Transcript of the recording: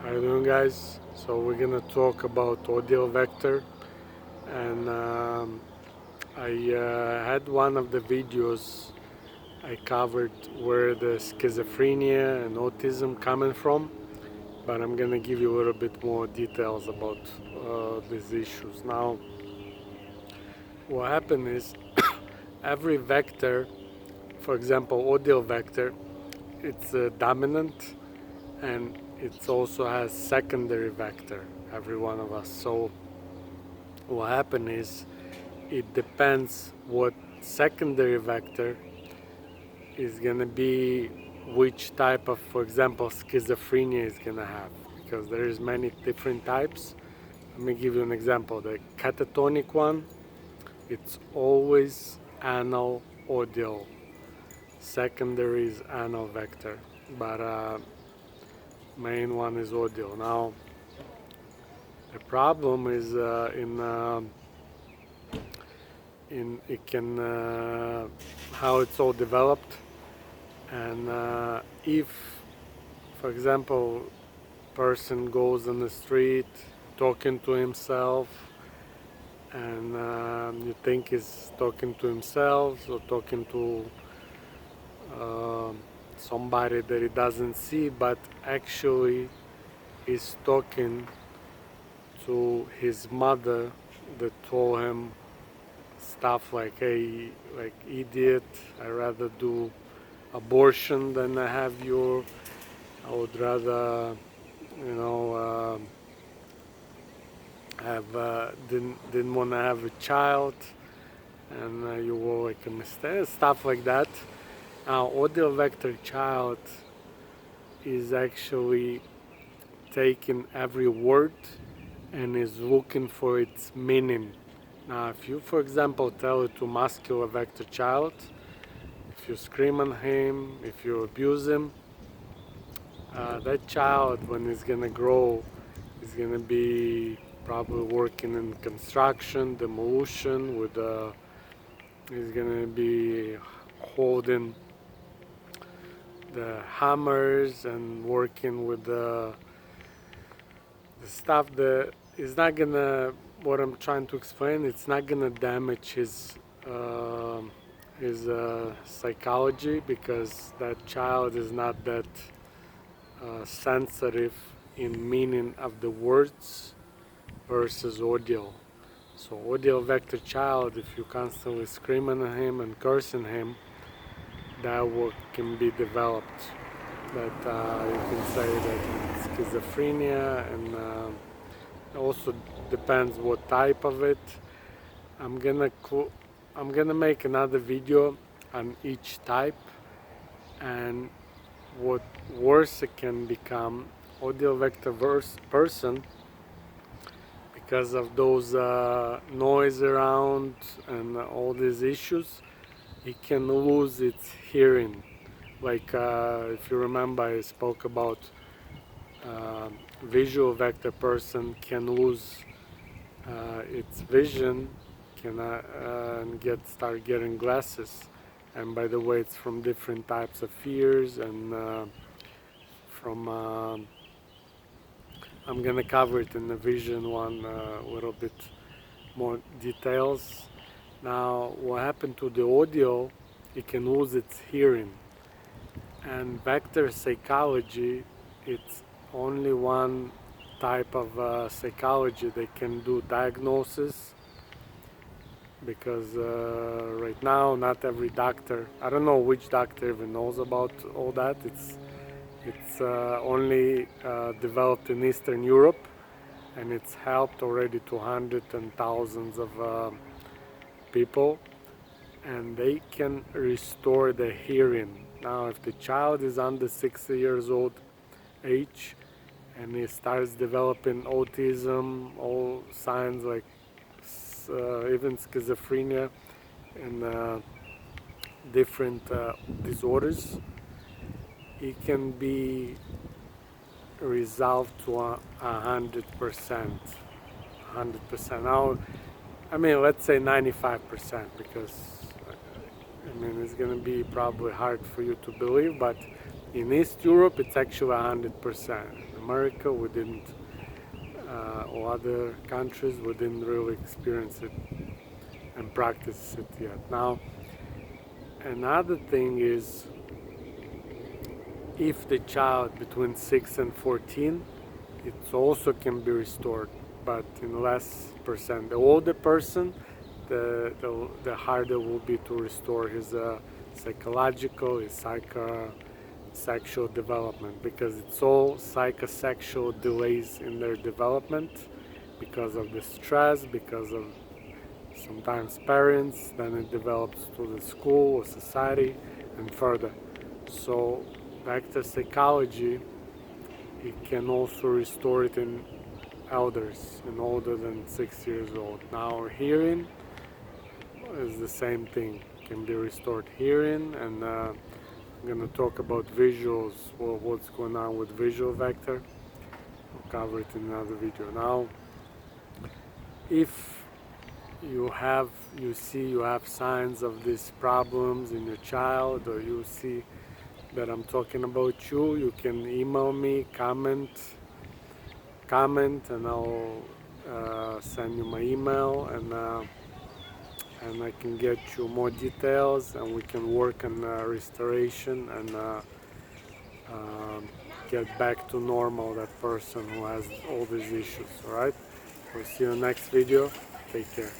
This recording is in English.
How you doing, guys? So we're gonna talk about audio vector, and I had one of the videos I covered where the schizophrenia and autism coming from, but I'm gonna give you a little bit more details about these issues. Now, what happened is every vector, for example, audio vector, it's dominant, and it also has secondary vector, every one of us. So what happens is it depends what secondary vector is going to be, which type of, for example, schizophrenia is going to have, because there is many different types. Let me give you an example. The catatonic one, it's always anal audio. Secondary is anal vector, but main one is audio. Now the problem is in it can how it's all developed, and if, for example, person goes on the street talking to himself, and you think he's talking to himself or talking to somebody that he doesn't see, but actually he's talking to his mother that told him stuff like, hey, like, idiot, I'd rather do abortion than I have your, I would rather, you know, have didn't want to have a child, and you were like a mistake, stuff like that. Now, audio vector child is actually taking every word and is looking for its meaning. Now, if you, for example, tell it to muscular vector child, if you scream on him, if you abuse him, that child, when he's gonna grow, is gonna be probably working in construction, demolition, with he's gonna be holding the hammers and working with the stuff that is not gonna, what I'm trying to explain, it's not gonna damage his psychology, because that child is not that sensitive in meaning of the words versus audio. So audio vector child, if you constantly screaming at him and cursing him, that work can be developed. That you can say that it's schizophrenia, and also depends what type of it. I'm gonna make another video on each type and what worse it can become. Audio vector person, because of those noise around and all these issues, it can lose its hearing. Like if you remember, I spoke about visual vector person can lose its vision, can start getting glasses. And by the way, it's from different types of fears, and from I'm gonna cover it in the vision one a little bit more details. Now, what happened to the audio? It can lose its hearing, and vector psychology, it's only one type of psychology that can do diagnosis, because right now not every doctor, I don't know which doctor even knows about all that. It's only developed in Eastern Europe, and it's helped already to hundreds and thousands of people, and they can restore the hearing. Now, if the child is under 60 years old age and he starts developing autism, all signs like even schizophrenia and different disorders, it can be resolved to 100%. 100%. Now, I mean, let's say 95%, because I mean, it's going to be probably hard for you to believe, but in East Europe, it's actually 100%. America, we didn't, or other countries, we didn't really experience it and practice it yet. Now, another thing is, if the child between 6 and 14, it also can be restored, but in less percent. The older person, the harder will be to restore his psychological, his psychosexual development, because it's all psychosexual delays in their development because of the stress, because of sometimes parents, then it develops to the school or society and further. So vector psychology, it can also restore it in elders and older than 6 years old. Now hearing is the same thing, can be restored hearing, and I'm going to talk about visuals, or what's going on with visual vector. I'll cover it in another video. Now, if you see you have signs of these problems in your child, or you see that I'm talking about you, you can email me, comment, and I'll send you my email, and I can get you more details, and we can work on restoration and get back to normal that person who has all these issues. Alright, we'll see you in the next video. Take care.